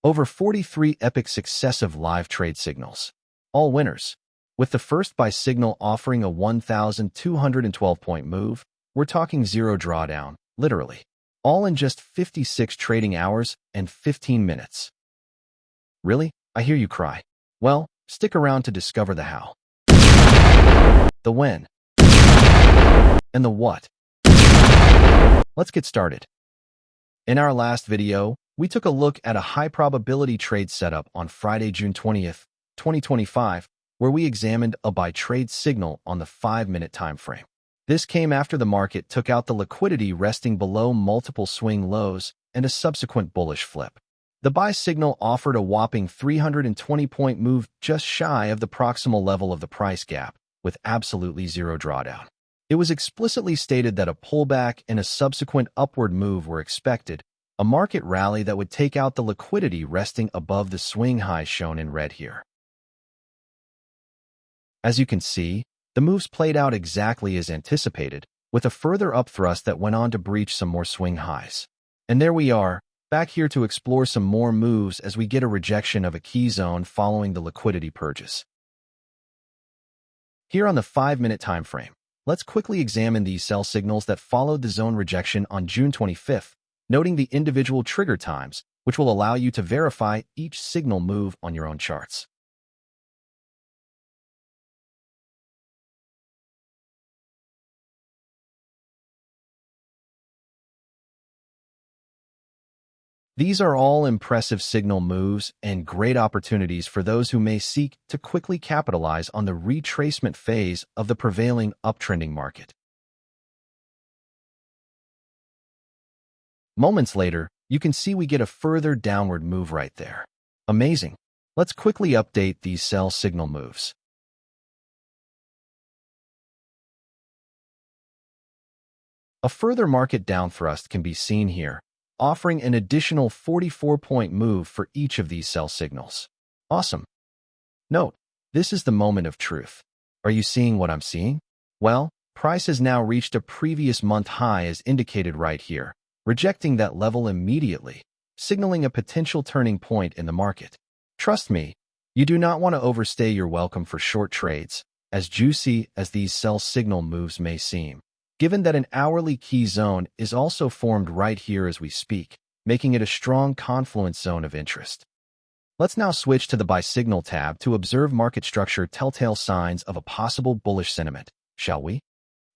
Over 43 epic successive live trade signals. All winners. With the first buy signal offering a 1,212-point move, we're talking zero drawdown, literally. All in just 56 trading hours and 15 minutes. Really? I hear you cry. Well, stick around to discover the how, the when, and the what. Let's get started. In our last video, we took a look at a high-probability trade setup on Friday, June 20th, 2025, where we examined a buy-trade signal on the 5-minute time frame. This came after the market took out the liquidity resting below multiple swing lows and a subsequent bullish flip. The buy signal offered a whopping 320-point move just shy of the proximal level of the price gap, with absolutely zero drawdown. It was explicitly stated that a pullback and a subsequent upward move were expected, a market rally that would take out the liquidity resting above the swing high shown in red here. As you can see, the moves played out exactly as anticipated, with a further upthrust that went on to breach some more swing highs. And there we are, back here to explore some more moves as we get a rejection of a key zone following the liquidity purges. Here on the 5-minute time frame, let's quickly examine these sell signals that followed the zone rejection on June 25th, noting the individual trigger times, which will allow you to verify each signal move on your own charts. These are all impressive signal moves and great opportunities for those who may seek to quickly capitalize on the retracement phase of the prevailing uptrending market. Moments later, you can see we get a further downward move right there. Amazing. Let's quickly update these sell signal moves. A further market downthrust can be seen here, offering an additional 44-point move for each of these sell signals. Awesome. Note, this is the moment of truth. Are you seeing what I'm seeing? Well, price has now reached a previous month high as indicated right here, rejecting that level immediately, signaling a potential turning point in the market. Trust me, you do not want to overstay your welcome for short trades, as juicy as these sell signal moves may seem, given that an hourly key zone is also formed right here as we speak, making it a strong confluence zone of interest. Let's now switch to the buy signal tab to observe market structure telltale signs of a possible bullish sentiment, shall we?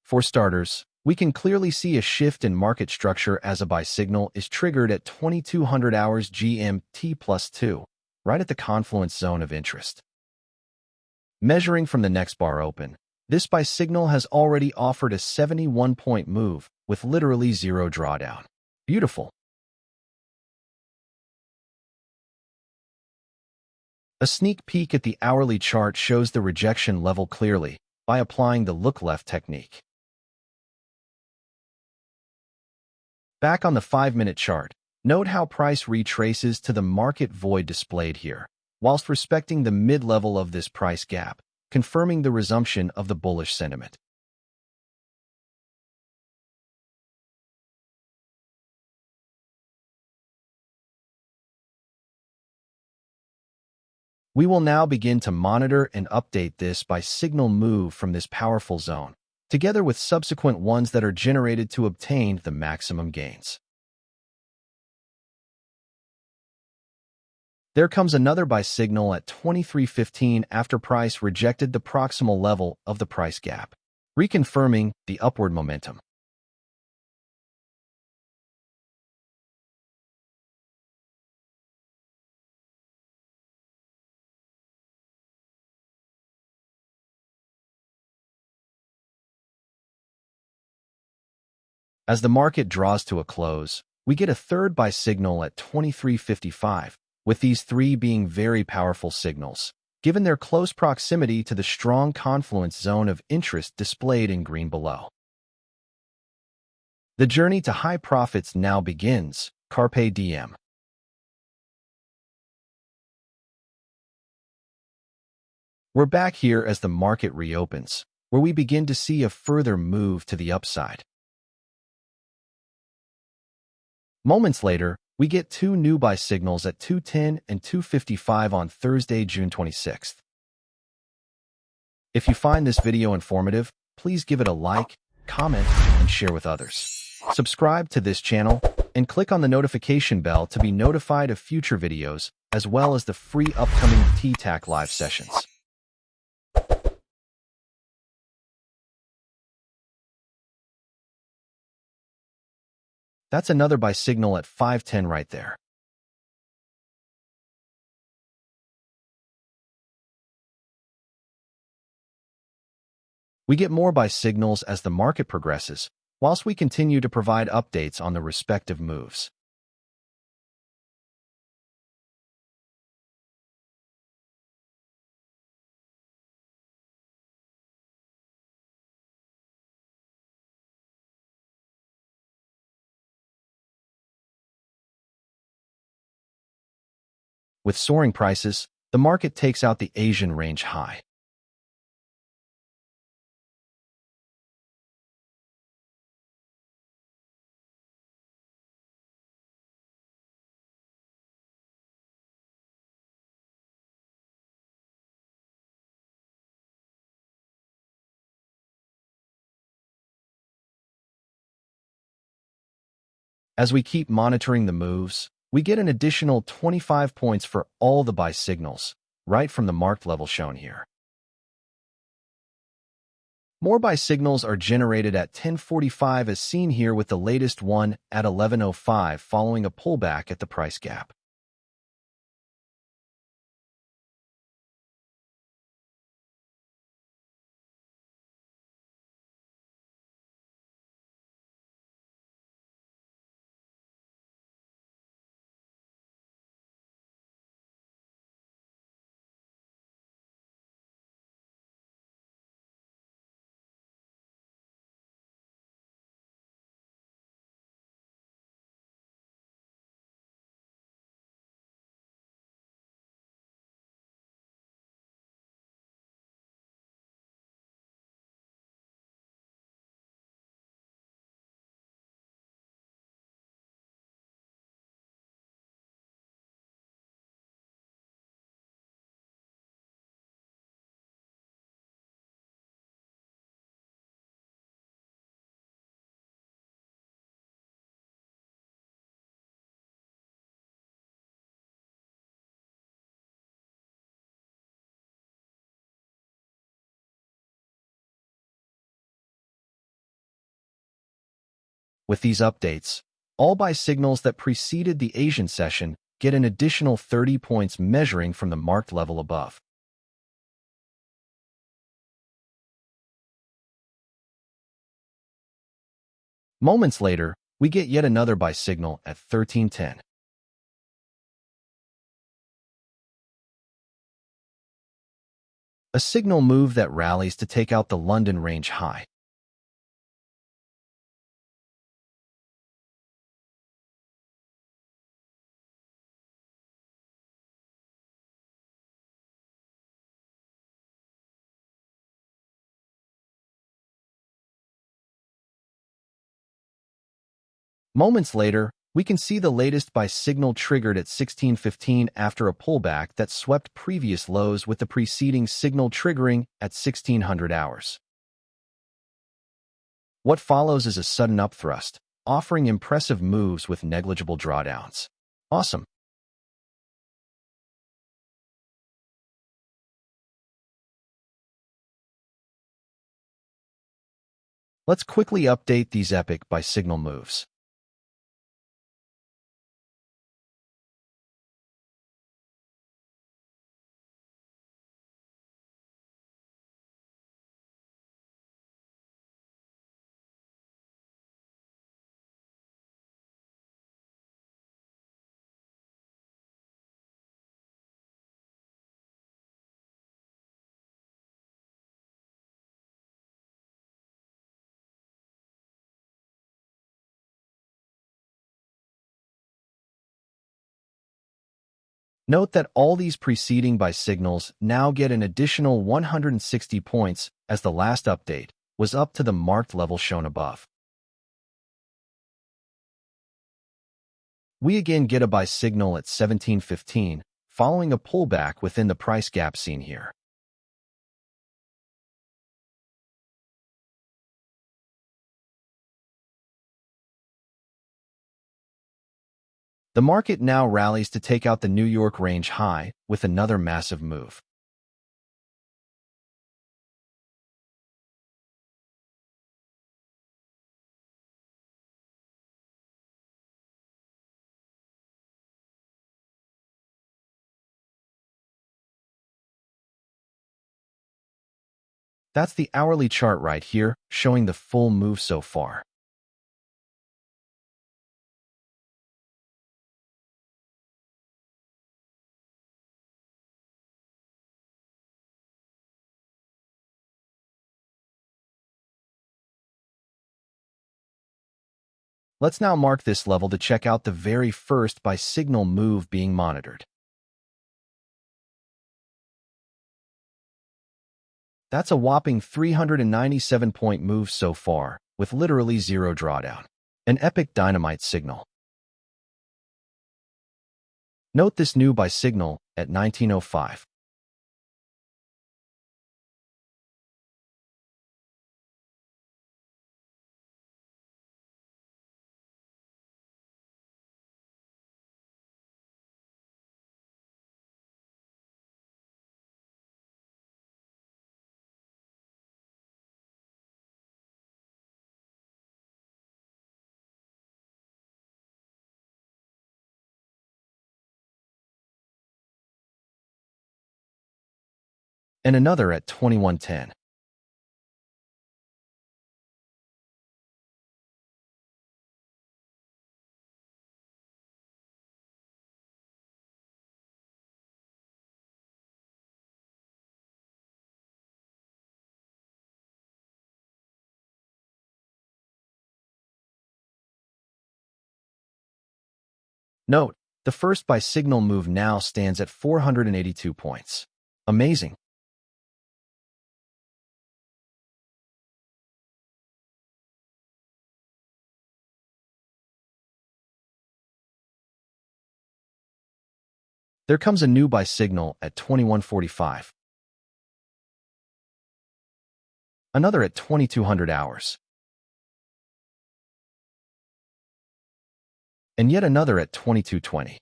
For starters, we can clearly see a shift in market structure as a buy signal is triggered at 2200 hours GMT+2, right at the confluence zone of interest. Measuring from the next bar open, this buy signal has already offered a 71-point move with literally zero drawdown. Beautiful. A sneak peek at the hourly chart shows the rejection level clearly by applying the look left technique. Back on the 5-minute chart, note how price retraces to the market void displayed here, whilst respecting the mid-level of this price gap, confirming the resumption of the bullish sentiment. We will now begin to monitor and update this buy signal move from this powerful zone, together with subsequent ones that are generated to obtain the maximum gains. There comes another buy signal at 23.15 after price rejected the proximal level of the price gap, reconfirming the upward momentum. As the market draws to a close, we get a third buy signal at 23.55, with these three being very powerful signals, given their close proximity to the strong confluence zone of interest displayed in green below. The journey to high profits now begins. Carpe diem. We're back here as the market reopens, where we begin to see a further move to the upside. Moments later, We get two new buy signals at 2:10 and 2:55 on Thursday, June 26th. If you find this video informative, please give it a like, comment, and share with others. Subscribe to this channel and click on the notification bell to be notified of future videos, as well as the free upcoming TTAC live sessions. That's another buy signal at 5:10 right there. We get more buy signals as the market progresses, whilst we continue to provide updates on the respective moves. With soaring prices, the market takes out the Asian range high. As we keep monitoring the moves, we get an additional 25 points for all the buy signals, right from the marked level shown here. More buy signals are generated at 10:45 as seen here with the latest one at 11:05 following a pullback at the price gap. With these updates, all buy signals that preceded the Asian session get an additional 30 points measuring from the marked level above. Moments later, we get yet another buy signal at 13:10. A signal move that rallies to take out the London range high. Moments later, we can see the latest buy signal triggered at 16:15 after a pullback that swept previous lows with the preceding signal triggering at 1600 hours. What follows is a sudden upthrust, offering impressive moves with negligible drawdowns. Awesome. Let's quickly update these epic buy signal moves. Note that all these preceding buy signals now get an additional 160 points as the last update was up to the marked level shown above. We again get a buy signal at 17.15, following a pullback within the price gap seen here. The market now rallies to take out the New York range high with another massive move. That's the hourly chart right here, showing the full move so far. Let's now mark this level to check out the very first buy signal move being monitored. That's a whopping 397-point move so far, with literally zero drawdown. An epic dynamite signal. Note this new buy signal at 1905. And another at 2110. Note, the first buy signal move now stands at 482 points. Amazing. There comes a new buy signal at 2145. Another at 2200 hours. And yet another at 2220.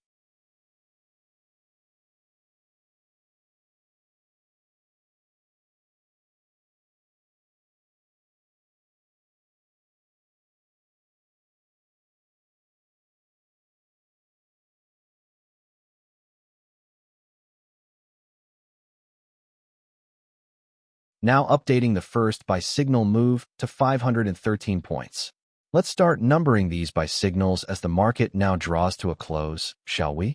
Now updating the first buy signal move to 513 points. Let's start numbering these buy signals as the market now draws to a close, shall we?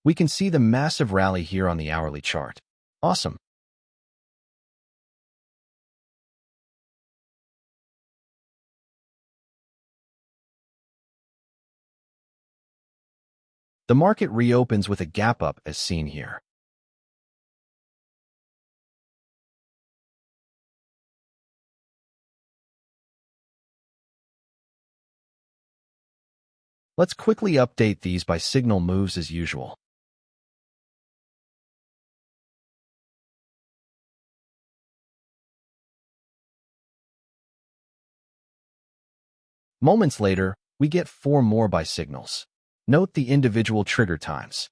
We can see the massive rally here on the hourly chart. Awesome. The market reopens with a gap up as seen here. Let's quickly update these buy signal moves as usual. Moments later, we get 4 more buy signals. Note the individual trigger times.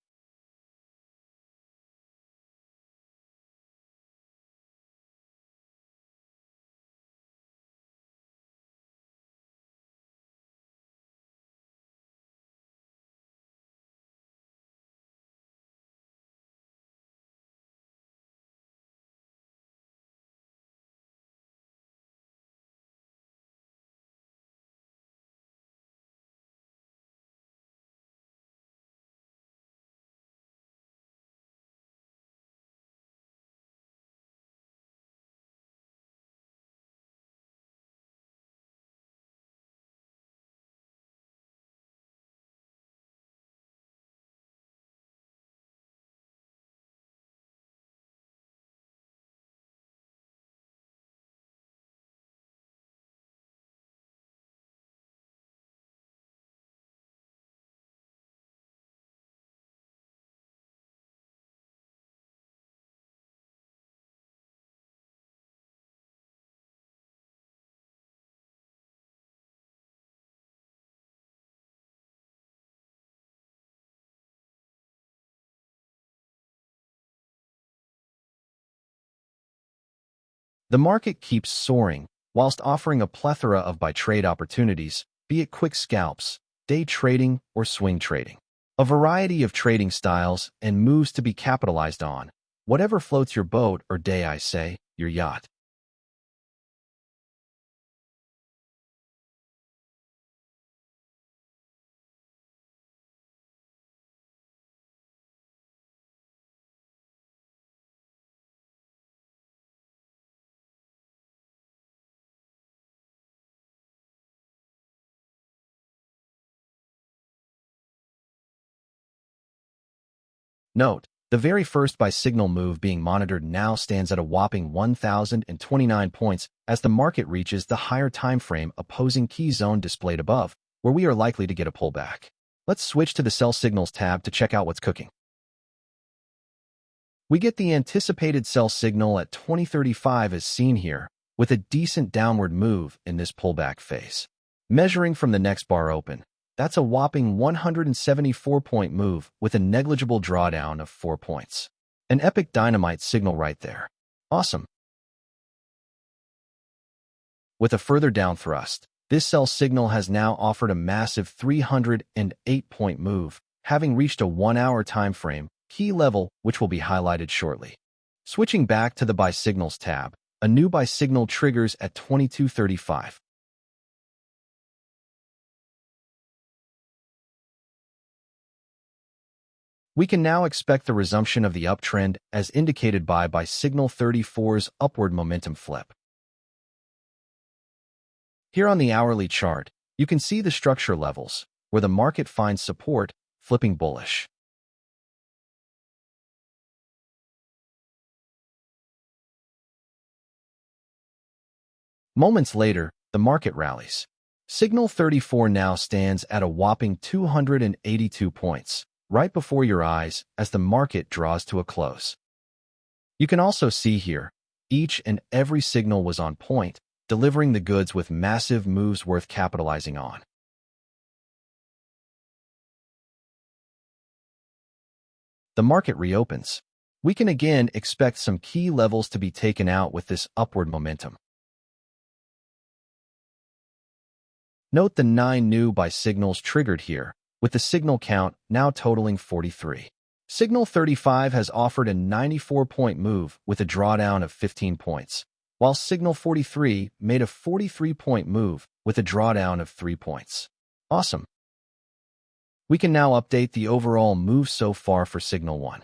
The market keeps soaring, whilst offering a plethora of buy-trade opportunities, be it quick scalps, day trading, or swing trading. A variety of trading styles and moves to be capitalized on. Whatever floats your boat or day, I say, your yacht. Note, the very first buy signal move being monitored now stands at a whopping 1,029 points as the market reaches the higher time frame opposing key zone displayed above, where we are likely to get a pullback. Let's switch to the Sell Signals tab to check out what's cooking. We get the anticipated sell signal at 2035 as seen here, with a decent downward move in this pullback phase. Measuring from the next bar open, that's a whopping 174-point move with a negligible drawdown of 4 points. An epic dynamite signal right there. Awesome. With a further down thrust, this sell signal has now offered a massive 308-point move, having reached a 1-hour time frame, key level which will be highlighted shortly. Switching back to the Buy Signals tab, a new buy signal triggers at 22:35. We can now expect the resumption of the uptrend as indicated by signal 34's upward momentum flip. Here on the hourly chart, you can see the structure levels, where the market finds support, flipping bullish. Moments later, the market rallies. Signal 34 now stands at a whopping 282 points, right before your eyes as the market draws to a close. You can also see here, each and every signal was on point, delivering the goods with massive moves worth capitalizing on. The market reopens. We can again expect some key levels to be taken out with this upward momentum. Note the 9 new buy signals triggered here, with the signal count now totaling 43. Signal 35 has offered a 94-point move with a drawdown of 15 points, while Signal 43 made a 43-point move with a drawdown of 3 points. Awesome. We can now update the overall move so far for Signal 1.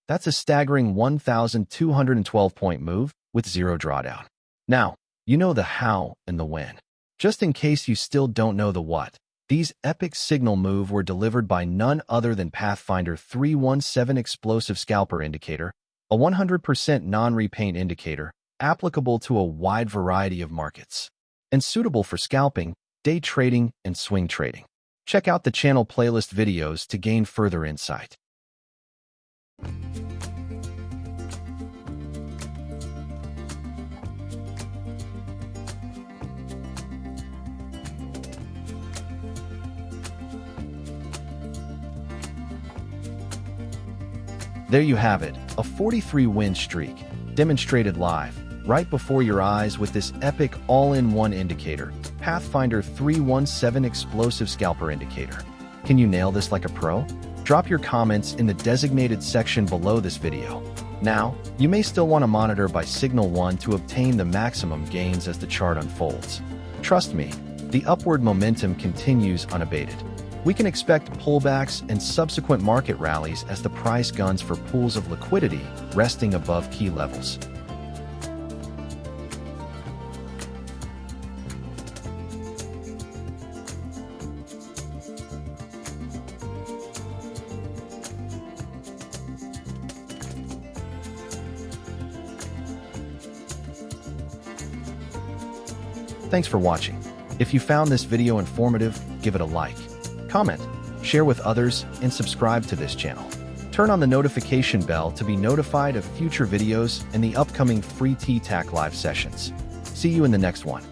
That's a staggering 1,212-point move with 0 drawdown. Now, you know the how and the when. Just in case you still don't know the what, these epic signal moves were delivered by none other than Pathfinder 317 Explosive Scalper Indicator, a 100% non-repaint indicator applicable to a wide variety of markets, and suitable for scalping, day trading, and swing trading. Check out the channel playlist videos to gain further insight. There you have it, a 43-win streak, demonstrated live, right before your eyes with this epic all-in-one indicator, Pathfinder 317 Explosive Scalper Indicator. Can you nail this like a pro? Drop your comments in the designated section below this video. Now, you may still want to monitor by Signal 1 to obtain the maximum gains as the chart unfolds. Trust me, the upward momentum continues unabated. We can expect pullbacks and subsequent market rallies as the price guns for pools of liquidity resting above key levels. Thanks for watching. If you found this video informative, give it a like, comment, share with others, and subscribe to this channel. Turn on the notification bell to be notified of future videos and the upcoming free TTAC live sessions. See you in the next one.